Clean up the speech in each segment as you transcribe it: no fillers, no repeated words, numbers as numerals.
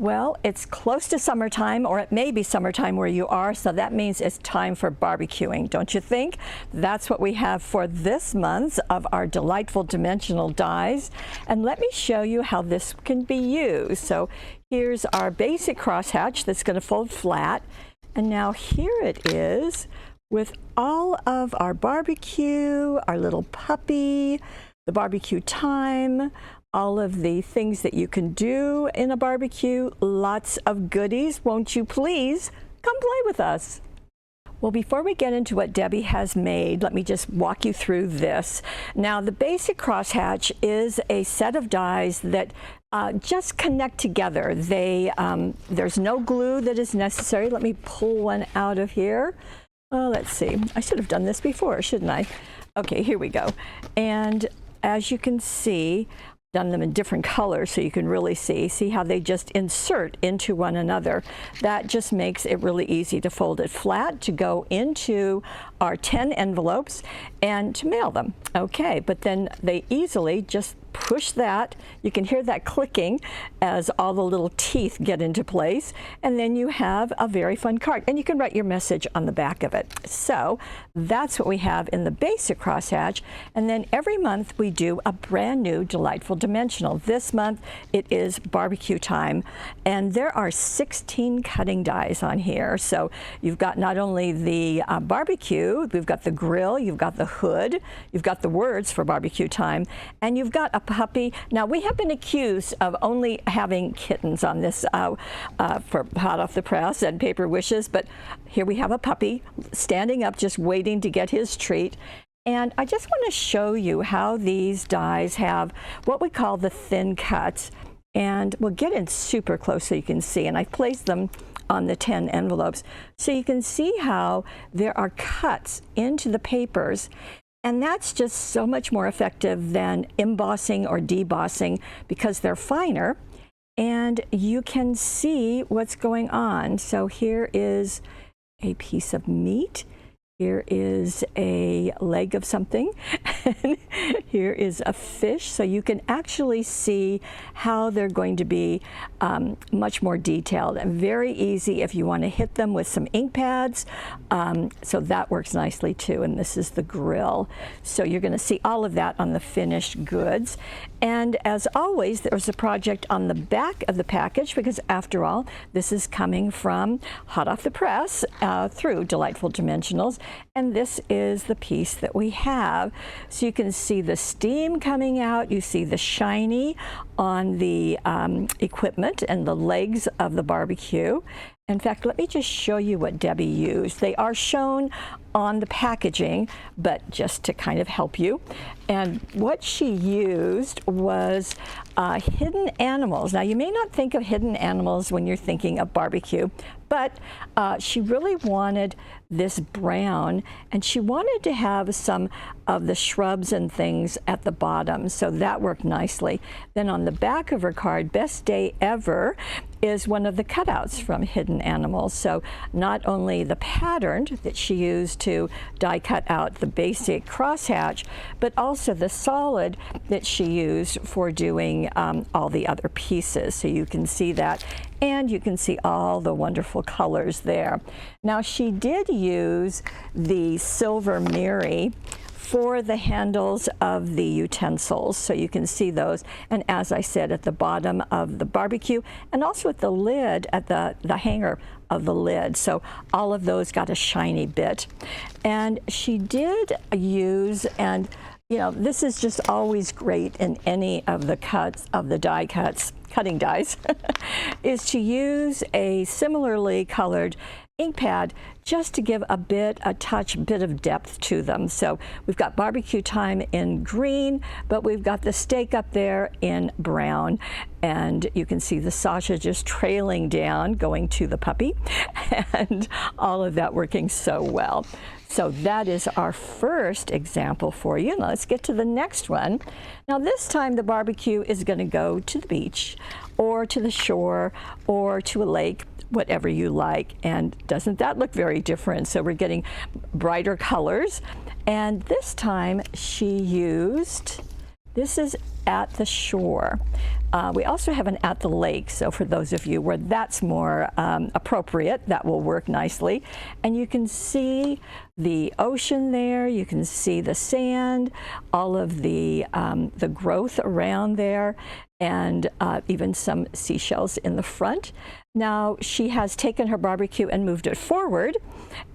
Well, it's close to summertime, or it may be summertime where you are, so that means it's time for barbecuing, don't you think? That's what we have for this month of our delightful dimensional dies. And let me show you how this can be used. So here's our basic crosshatch that's going to fold flat. And now here it is with all of our barbecue, our little puppy, the barbecue time, all of the things that you can do in a barbecue, lots of goodies. Won't you please come play with us? Well, before we get into what Debbie has made, let me just walk you through this. Now, the basic crosshatch is a set of dies that just connect together. There's no glue that is necessary. Let me pull one out of here. Let's see. I should have done this before, shouldn't I? Okay, here we go. And as you can see, done them in different colors so you can really see how they just insert into one another. That just makes it really easy to fold it flat, to go into our 10 envelopes and to mail them. Okay, but then they easily just push that. You can hear that clicking as all the little teeth get into place, and then you have a very fun card, and you can write your message on the back of it. So that's what we have in the basic crosshatch, and then every month we do a brand new delightful dimensional. This month it is barbecue time, and there are 16 cutting dies on here. So you've got not only the barbecue, we've got the grill, you've got the hood, you've got the words for barbecue time, and you've got a puppy. Now, we have been accused of only having kittens on this for hot off the press and paper wishes, but here we have a puppy standing up just waiting to get his treat. And I just want to show you how these dies have what we call the thin cuts, and we'll get in super close so you can see, and I've placed them on the 10 envelopes so you can see how there are cuts into the papers. And that's just so much more effective than embossing or debossing because they're finer and you can see what's going on. So here is a piece of meat. Here is a leg of something, and here is a fish. So you can actually see how they're going to be much more detailed and very easy if you want to hit them with some ink pads. So that works nicely too. And this is the grill. So you're going to see all of that on the finished goods. And as always, there's a project on the back of the package because after all, this is coming from hot off the press through Delightful Dimensionals. And this is the piece that we have. So you can see the steam coming out. You see the shiny on the equipment and the legs of the barbecue. In fact, let me just show you what Debbie used. They are shown on the packaging, but just to kind of help you. And what she used was hidden animals. Now, you may not think of hidden animals when you're thinking of barbecue, but she really wanted this brown, and she wanted to have some of the shrubs and things at the bottom, so that worked nicely. Then on the back of her card, Best Day Ever, is one of the cutouts from Hidden Animals. So not only the pattern that she used to die cut out the basic crosshatch, but also the solid that she used for doing all the other pieces. So you can see that, and you can see all the wonderful colors there. Now, she did use the silver Mary for the handles of the utensils, so you can see those. And as I said, at the bottom of the barbecue, and also at the lid, at the hanger of the lid. So all of those got a shiny bit. And she did use, and you know, this is just always great in any of the cuts of the die cuts, cutting dies, is to use a similarly colored ink pad just to give a bit of depth to them. So we've got barbecue time in green, but we've got the steak up there in brown. And you can see the sausages trailing down, going to the puppy, and all of that working so well. So that is our first example for you. Now let's get to the next one. Now this time the barbecue is going to go to the beach or to the shore or to a lake, whatever you like. And doesn't that look very different? So we're getting brighter colors. And this time she used, this is at the shore. We also have an at the lake, so for those of you where that's more appropriate, that will work nicely. And you can see the ocean there, you can see the sand, all of the growth around there, and even some seashells in the front. Now she has taken her BarBQ and moved it forward,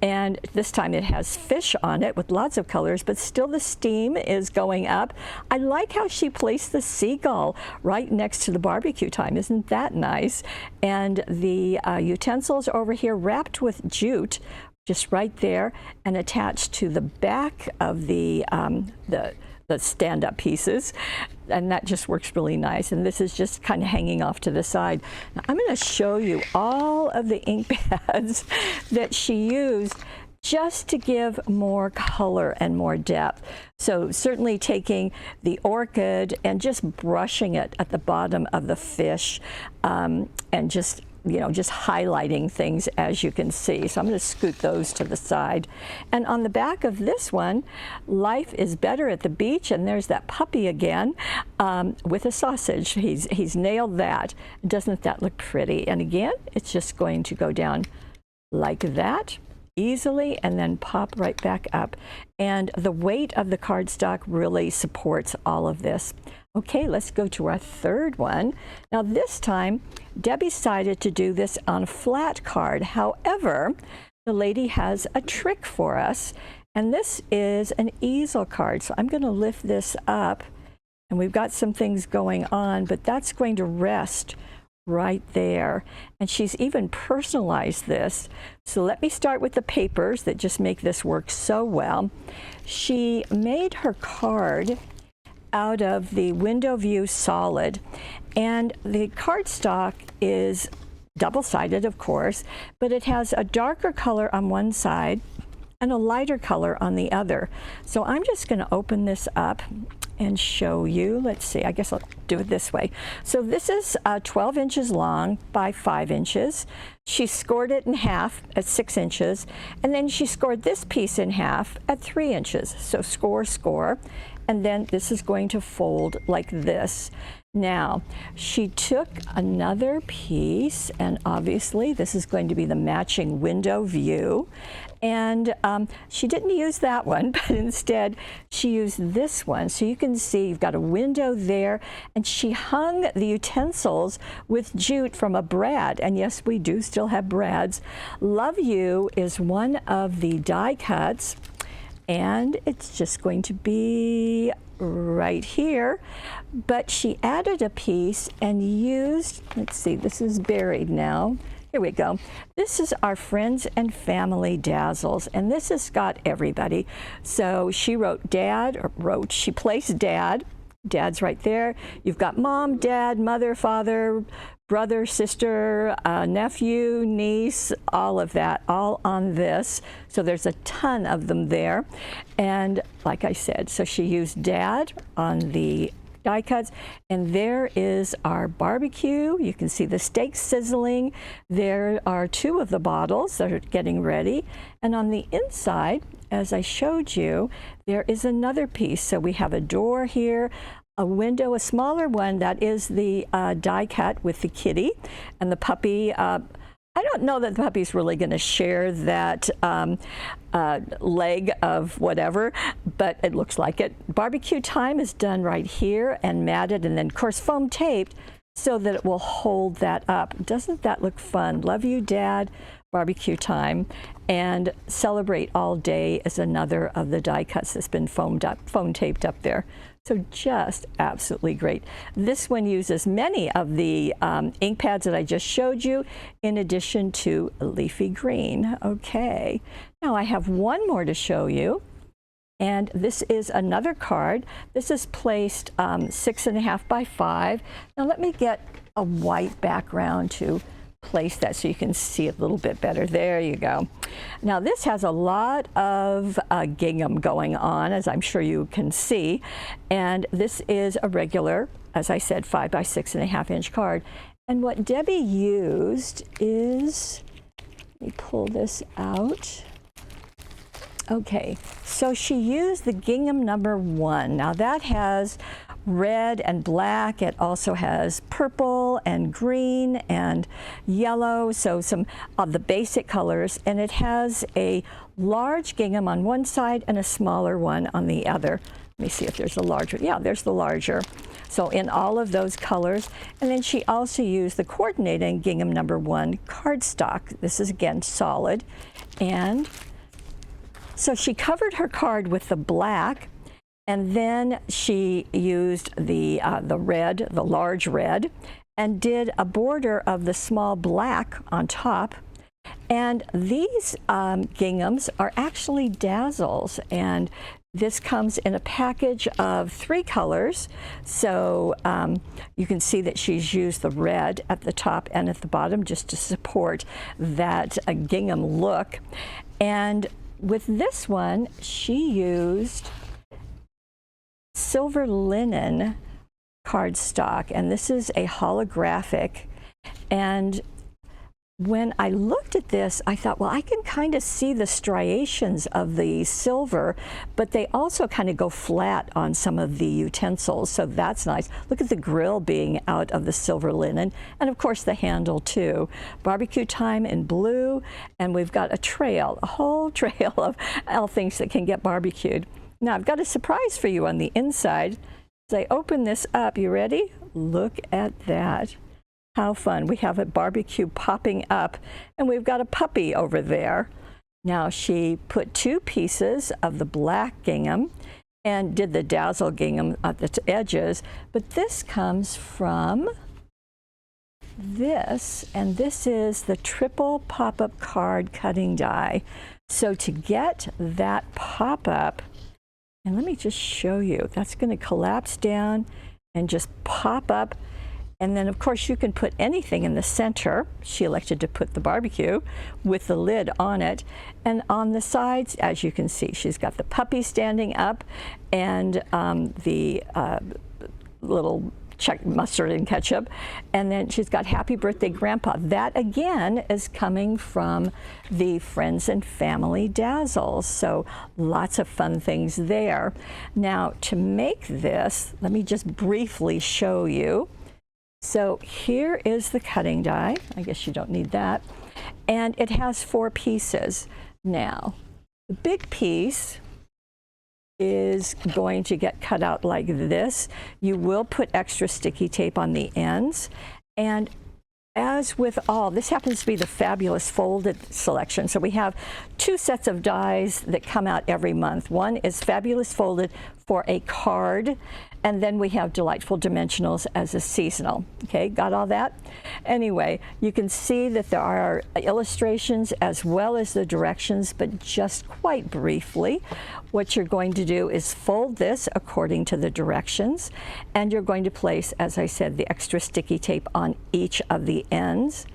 and this time it has fish on it with lots of colors, but still the steam is going up. I like how she placed the seagull right next to the BarBQ time. Isn't that nice? And the utensils over here wrapped with jute, just right there, and attached to the back of the stand-up pieces, and that just works really nice. And this is just kind of hanging off to the side. Now, I'm going to show you all of the ink pads that she used just to give more color and more depth. So certainly taking the orchid and just brushing it at the bottom of the fish, and just highlighting things, as you can see. So I'm going to scoot those to the side. And on the back of this one, life is better at the beach, and there's that puppy again with a sausage. He's nailed that. Doesn't that look pretty? And again, it's just going to go down like that easily and then pop right back up. And the weight of the cardstock really supports all of this. Okay, let's go to our third one. Now this time, Debbie decided to do this on a flat card. However, the lady has a trick for us, and this is an easel card. So I'm going to lift this up, and we've got some things going on, but that's going to rest right there. And she's even personalized this. So let me start with the papers that just make this work so well. She made her card out of the window view solid, and the cardstock is double-sided, of course, but it has a darker color on one side and a lighter color on the other. So I'm just going to open this up and show you. Let's see, I guess I'll do it this way. So this is 12 inches long by 5 inches. She scored it in half at 6 inches, and then she scored this piece in half at 3 inches. So score, score. And then this is going to fold like this. Now, she took another piece, and obviously this is going to be the matching window view. And she didn't use that one, but instead she used this one. So you can see you've got a window there, and she hung the utensils with jute from a brad. And yes, we do still have brads. Love You is one of the die cuts, and it's just going to be right here. But she added a piece and used, let's see, this is buried now. Here we go. This is our Friends and Family Dazzles, and this has got everybody. So she wrote Dad, or she placed Dad. Dad's right there. You've got Mom, Dad, Mother, Father, brother, sister, nephew, niece, all of that, all on this. So there's a ton of them there. And like I said, so she used Dad on the die cuts, and there is our BarBQ. You can see the steak sizzling. There are 2 of the bottles that are getting ready, and on the inside, as I showed you, there is another piece. So we have a door here, a window, a smaller one that is the die cut with the kitty and the puppy. I don't know that the puppy's really going to share that leg of whatever, but it looks like it. BarBQ time is done right here and matted, and then of course foam taped so that it will hold that up. Doesn't that look fun? Love You, Dad, BarBQ time, and Celebrate All Day is another of the die cuts that's been foam taped up there. So just absolutely great. This one uses many of the ink pads that I just showed you, in addition to leafy green. Okay, now I have one more to show you, and this is another card. This is placed 6.5 by 5. Now let me get a white background to place that so you can see it a little bit better. There you go. Now this has a lot of gingham going on, as I'm sure you can see, and this is a regular, as I said, 5 by 6.5 inch card. And what Debbie used is, let me pull this out. Okay, so she used the gingham number 1. Now that has red and black. It also has purple and green and yellow, so some of the basic colors. And it has a large gingham on one side and a smaller one on the other. Let me see if there's a larger. Yeah, there's the larger. So in all of those colors. And then she also used the coordinating gingham #1 cardstock. This is again solid. And so she covered her card with the black, and then she used the red, the large red, and did a border of the small black on top. And these ginghams are actually dazzles, and this comes in a package of 3 colors. So you can see that she's used the red at the top and at the bottom just to support that gingham look. And with this one, she used silver linen cardstock, and this is a holographic. And when I looked at this, I thought, well, I can kind of see the striations of the silver, but they also kind of go flat on some of the utensils, so that's nice. Look at the grill being out of the silver linen, and of course the handle too. Barbecue time in blue, and we've got a trail, a whole trail of all things that can get barbecued. Now I've got a surprise for you on the inside. As I open this up, you ready? Look at that. How fun. We have a barbecue popping up, and we've got a puppy over there. Now she put 2 pieces of the black gingham and did the dazzle gingham at the edges, but this comes from this, and this is the triple pop-up card cutting die. So to get that pop-up, and let me just show you, that's going to collapse down and just pop up. And then, of course, you can put anything in the center. She elected to put the barbecue with the lid on it. And on the sides, as you can see, she's got the puppy standing up and the little check mustard and ketchup. And then she's got Happy Birthday Grandpa. That, again, is coming from the Friends and Family Dazzles. So lots of fun things there. Now, to make this, let me just briefly show you. So here is the cutting die. I guess you don't need that. And it has 4 pieces. Now, the big piece is going to get cut out like this. You will put extra sticky tape on the ends. And as with all, this happens to be the Fabulous Folded selection. So we have 2 sets of dies that come out every month. One is Fabulous Folded for a card, and then we have Delightful Dimensionals as a seasonal. Okay, got all that? Anyway, you can see that there are illustrations as well as the directions, but just quite briefly, what you're going to do is fold this according to the directions, and you're going to place, as I said, the extra sticky tape on each of the ends.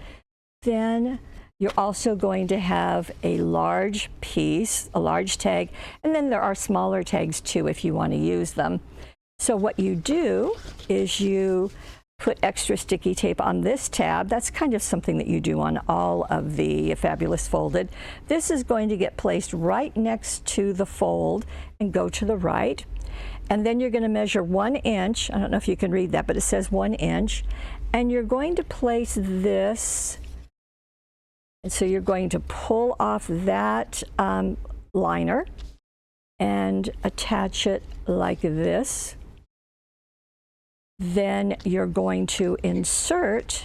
Then you're also going to have a large piece, a large tag, and then there are smaller tags too if you want to use them. So what you do is you put extra sticky tape on this tab. That's kind of something that you do on all of the Fabulous Folded. This is going to get placed right next to the fold and go to the right. And then you're going to measure 1 inch. I don't know if you can read that, but it says 1 inch. And you're going to place this, and so you're going to pull off that liner and attach it like this. Then you're going to insert,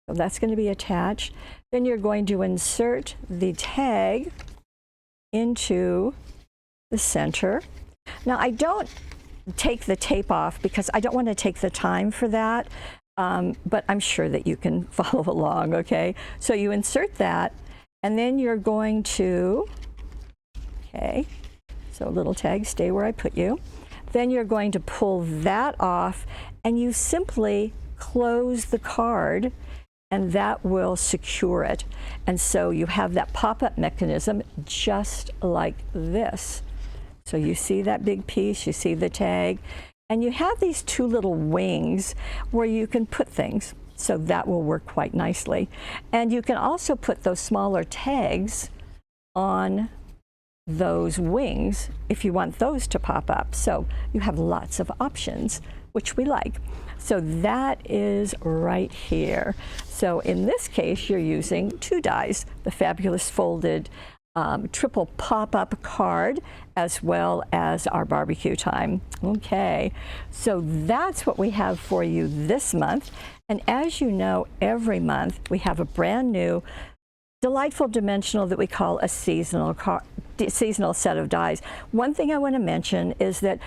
so that's going to be attached. Then you're going to insert the tag into the center. Now I don't take the tape off because I don't want to take the time for that, but I'm sure that you can follow along, okay? So you insert that, and then you're going to, okay, so little tag, stay where I put you. Then you're going to pull that off, and you simply close the card, and that will secure it. And so you have that pop-up mechanism just like this. So you see that big piece, you see the tag, and you have these 2 little wings where you can put things. So that will work quite nicely. And you can also put those smaller tags on those wings if you want those to pop up. So you have lots of options, which we like. So that is right here. So in this case, you're using 2 dies, the fabulous folded triple pop-up card, as well as our barbecue time. Okay, so that's what we have for you this month. And as you know, every month we have a brand new delightful dimensional that we call a seasonal set of dies. One thing I want to mention is that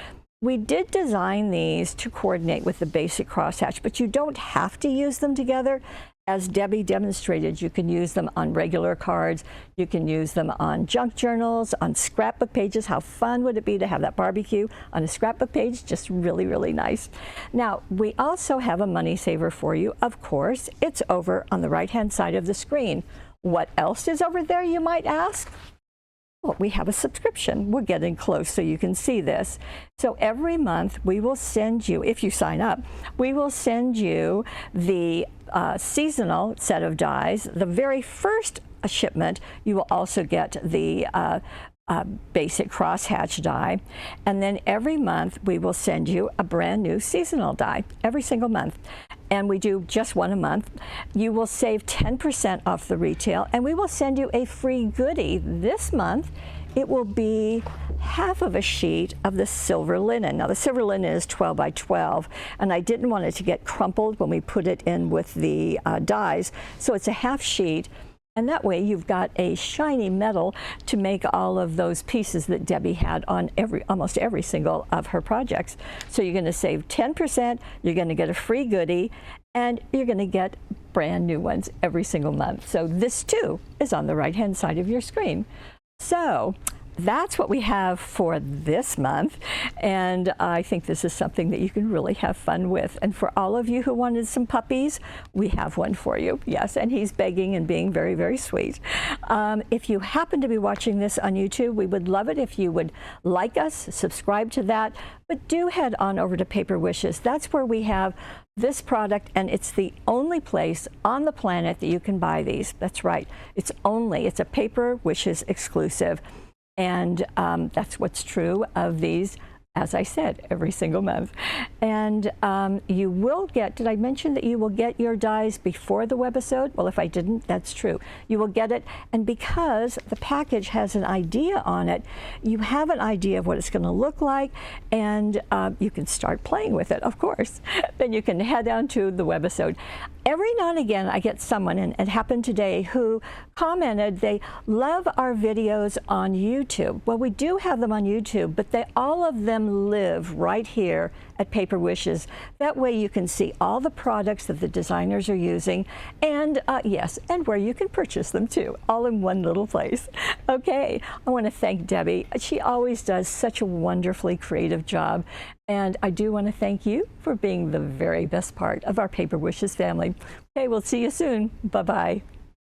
we did design these to coordinate with the basic crosshatch, but you don't have to use them together. As Debbie demonstrated, you can use them on regular cards, you can use them on junk journals, on scrapbook pages. How fun would it be to have that barbecue on a scrapbook page? Just really, really nice. Now, we also have a money saver for you, of course. It's over on the right-hand side of the screen. What else is over there, you might ask? Well, we have a subscription. We're getting close so you can see this. So every month we will send you, if you sign up, we will send you the seasonal set of dies. The very first shipment, you will also get the basic crosshatch die. And then every month we will send you a brand new seasonal die, every single month. And we do just one a month. You will save 10% off the retail, and we will send you a free goodie. This month, it will be half of a sheet of the silver linen. Now, the silver linen is 12 by 12, and I didn't want it to get crumpled when we put it in with the dies, so it's a half sheet. And that way you've got a shiny metal to make all of those pieces that Debbie had on almost every single of her projects. So you're going to save 10%, you're going to get a free goodie, and you're going to get brand new ones every single month. So this too is on the right-hand side of your screen. So that's what we have for this month, and I think this is something that you can really have fun with. And for all of you who wanted some puppies, we have one for you. Yes, and he's begging and being very, very sweet. If you happen to be watching this on YouTube, we would love it if you would like us, subscribe to that, but do head on over to Paper Wishes. That's where we have this product, and it's the only place on the planet that you can buy these. That's right, it's a Paper Wishes exclusive. And that's what's true of these, as I said, every single month. And you will get, did I mention that you will get your dies before the webisode? Well, if I didn't, that's true. You will get it, and because the package has an idea on it, you have an idea of what it's going to look like, and you can start playing with it, of course. Then you can head down to the webisode. Every now and again, I get someone, and it happened today, who commented they love our videos on YouTube. Well, we do have them on YouTube, but all of them live right here at Paper Wishes. That way you can see all the products that the designers are using, and yes, and where you can purchase them too, all in one little place. Okay, I want to thank Debbie. She always does such a wonderfully creative job. And I do want to thank you for being the very best part of our Paper Wishes family. Okay, we'll see you soon. Bye-bye.